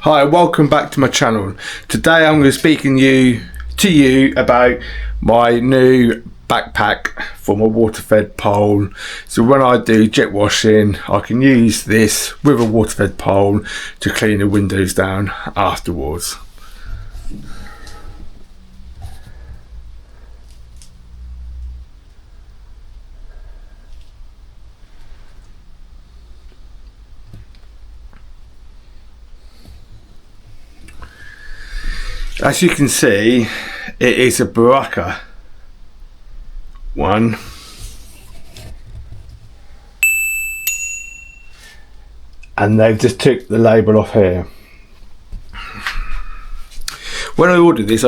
Hi, welcome back to my channel. Today I'm going to be speaking to you about my new backpack for my water-fed pole. So when I do jet washing, I can use this with a water-fed pole to clean the windows down afterwards. As you can see, it is a Baraka one. And they've just took the label off here. When I ordered this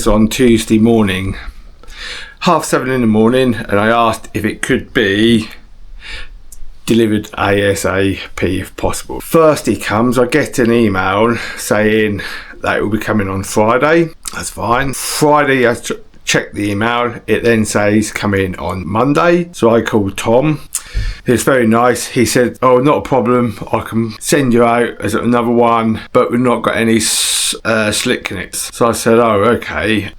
on Tuesday morning, 7:30 in the morning, and I asked if it could be delivered ASAP if possible. First he comes, I get an email saying that it will be coming on Friday. That's fine. Friday I check the email, it then says come in on Monday. So I called Tom. He was very nice. He said, oh, not a problem, I can send you out as another one, but we've not got any slit connects. So I said, oh, okay.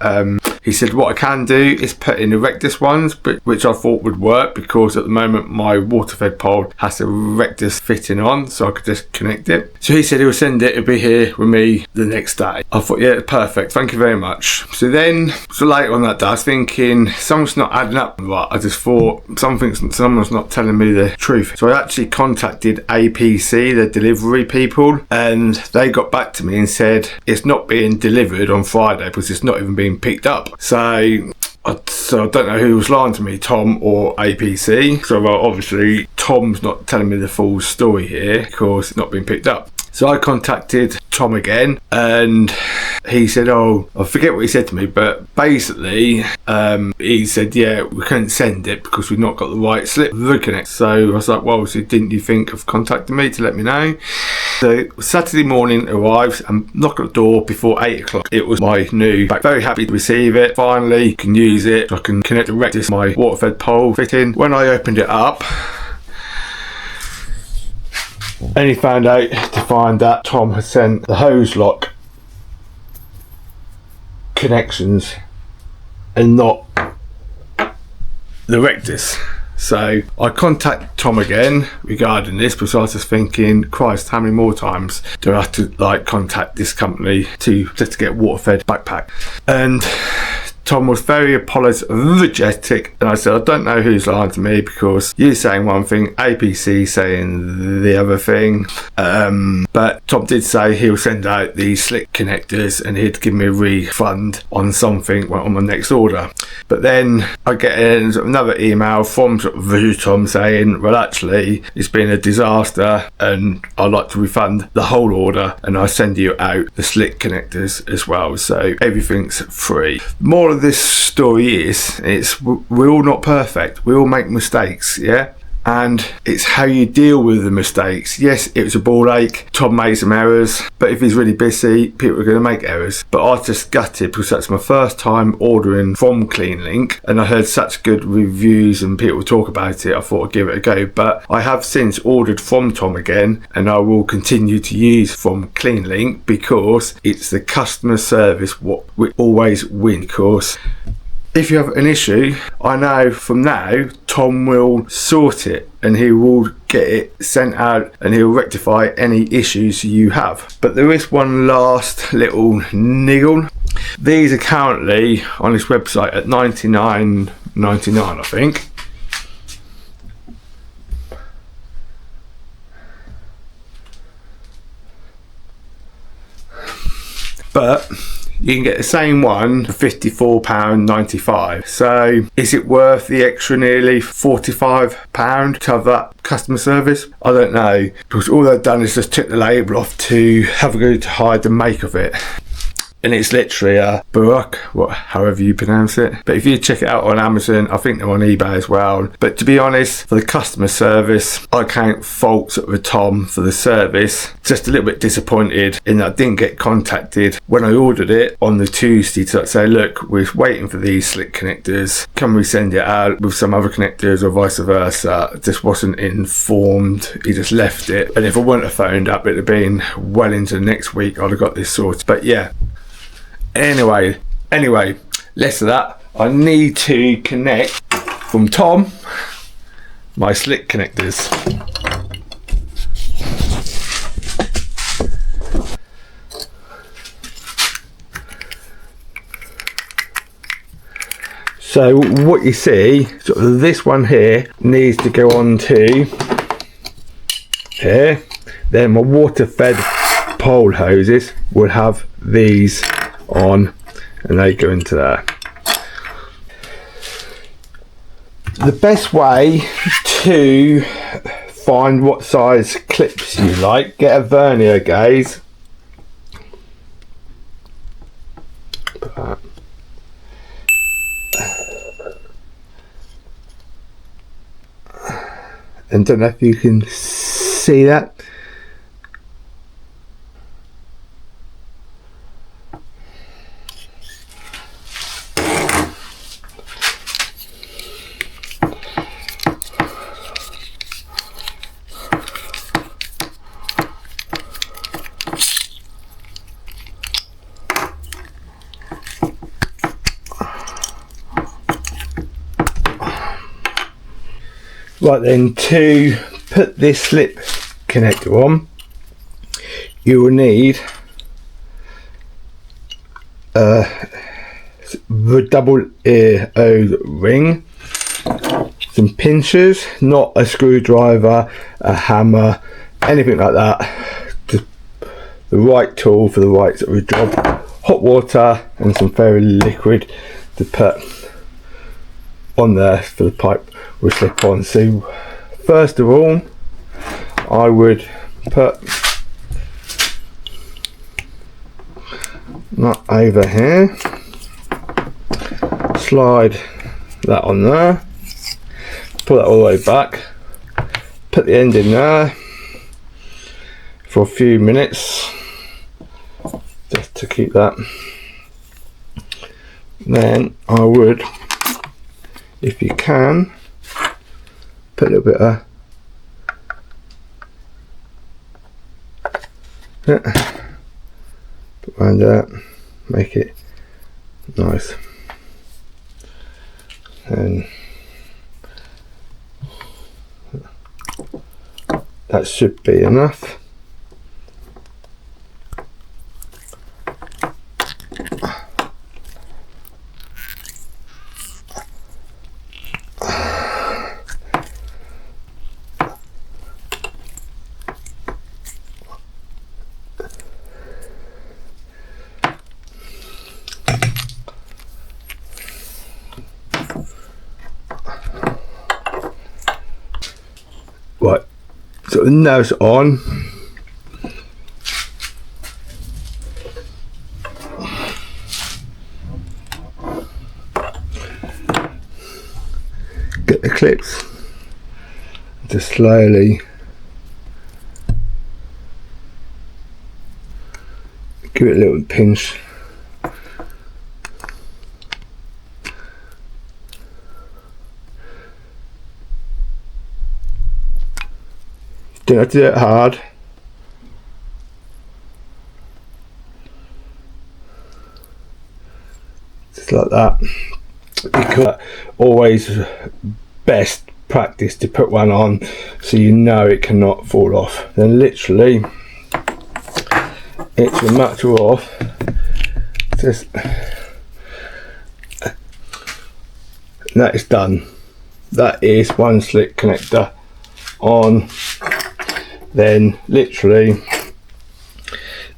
He said what I can do is put in the rectus ones, which I thought would work because at the moment my water-fed pole has the rectus fitting on, so I could just connect it. So he said he will send it, it'll be here with me the next day. I thought, yeah, perfect, thank you very much. So later on that day I was thinking something's not adding up right. I just thought someone's not telling me the truth. So I actually contacted APC, the delivery people, and they got back to me and said it's not being delivered on Friday because it's not even being picked up. So I don't know who was lying to me, Tom or APC. So obviously Tom's not telling me the full story here because it's not been picked up. So I contacted Tom again and he said, oh, I forget what he said to me, but basically he said, yeah, we couldn't send it because we've not got the right slip connect. So I was like, well, so didn't you think of contacting me to let me know? So Saturday morning arrives and knock at the door before 8 o'clock. It was my new back. Very happy to receive it. Finally can use it. I can connect the rectus, my water-fed pole fitting. When I opened it up, only found out to find that Tom had sent the hose lock connections and not the rectus. So I contacted Tom again regarding this because I was just thinking, Christ, how many more times do I have to contact this company just to get water-fed backpack? And Tom was very apologetic, and I said, I don't know who's lying to me because you're saying one thing, APC saying the other thing. But Tom did say he'll send out the slit connectors and he'd give me a refund on something on my next order. But then I get another email from Tom saying, well, actually, it's been a disaster and I'd like to refund the whole order and I send you out the slit connectors as well. So everything's free. More of this story is we're all not perfect, we all make mistakes, yeah, and it's how you deal with the mistakes. Yes, it was a ball ache, Tom made some errors, but if he's really busy, people are going to make errors. But I was just gutted because that's my first time ordering from CleanLink and I heard such good reviews and people talk about it, I thought I'd give it a go. But I have since ordered from Tom again and I will continue to use from CleanLink because it's the customer service what we always win. Because if you have an issue, I know from now Tom will sort it and he will get it sent out and he'll rectify any issues you have. But there is one last little niggle. These are currently on this website at $99.99, I think. But you can get the same one for £54.95. So is it worth the extra nearly £45 to have that customer service? I don't know, because all they've done is just took the label off to have a good hide and make of it. and it's literally a Barak, however you pronounce it. But if you check it out on Amazon, I think they're on eBay as well. But to be honest, for the customer service, I can't fault sort of Tom for the service. Just a little bit disappointed in that I didn't get contacted when I ordered it on the Tuesday to say, look, we're waiting for these slick connectors, can we send it out with some other connectors or vice versa. Just wasn't informed, he just left it. And if I wouldn't have phoned up, it'd have been well into the next week I'd have got this sorted. But yeah, anyway, less of that. I need to connect from Tom my slick connectors. So what you see, sort of this one here needs to go on to here. Then my water fed pole hoses will have these on, and they go into there. The best way to find what size clips you like, get a vernier gaze. Put that. And don't know if you can see that. Right then, to put this slip connector on, you will need the double ear O ring, some pinchers, not a screwdriver, a hammer, anything like that. Just the right tool for the right sort of job. Hot water and some fairy liquid to put on there for the pipe will slip on. So first of all, I would put that over here, slide that on there, pull that all the way back, put the end in there for a few minutes just to keep that. Then I would, if you can, put a little bit of put around that, make it nice, and that should be enough. Right, so now it's on. Get the clips, just slowly give it a little pinch. Don't have to do it hard. Just like that. Because always best practice to put one on so you know it cannot fall off. Then literally it's a matter of just, that is done. That is one slick connector on. Then literally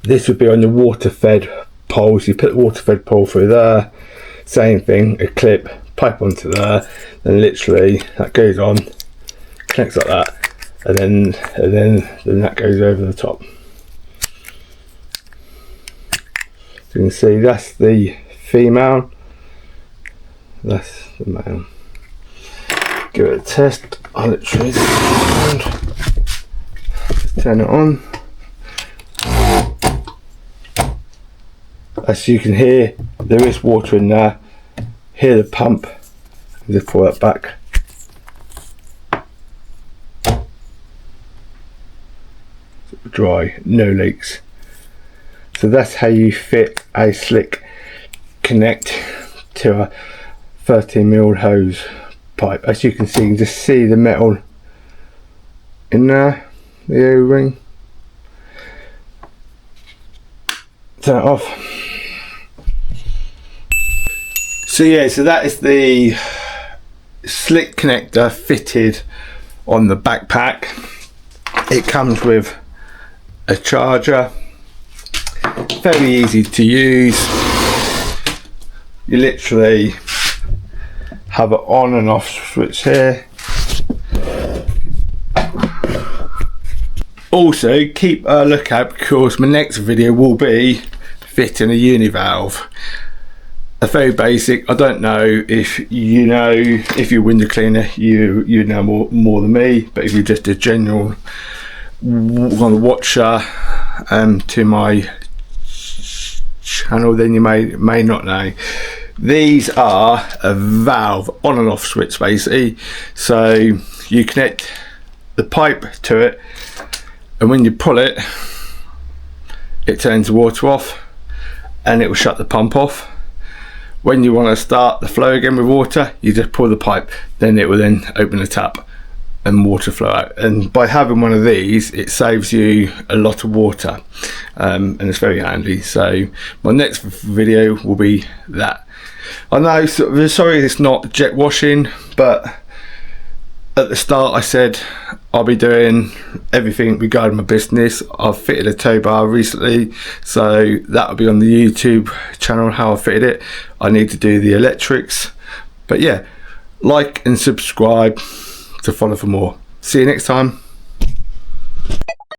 this would be on your water fed pole, so you put the water fed pole through there, same thing, a clip, pipe onto there, then literally that goes on, connects like that, and then that goes over the top. you can see, that's the female, that's the male. Give it a test. I'll literally turn it on. As you can hear, there is water in there. Hear the pump. Just pull that back. Dry, no leaks. So that's how you fit a slick connect to a 13mm hose pipe. As you can see, you can just see the metal in there, the O-ring. Turn it off. So yeah, so that is the slick connector fitted on the backpack. It comes with a charger, very easy to use. You literally have an on and off switch here. Also keep a lookout because my next video will be fitting a univalve. A very basic. I don't know if you know, if you're a window cleaner, you know more than me, but if you're just a general watcher to my channel, then you may not know. These are a valve on and off switch basically, so you connect the pipe to it, and when you pull it, it turns the water off and it will shut the pump off. When you want to start the flow again with water, you just pull the pipe, then it will then open the tap and water flow out. And by having one of these, it saves you a lot of water, and it's very handy. So my next video will be that. I know, sorry it's not jet washing, but at the start I said I'll be doing everything regarding my business. I've fitted a tow bar recently, so that will be on the YouTube channel how I fitted it. I need to do the electrics, but yeah, like and subscribe to follow for more. See you next time.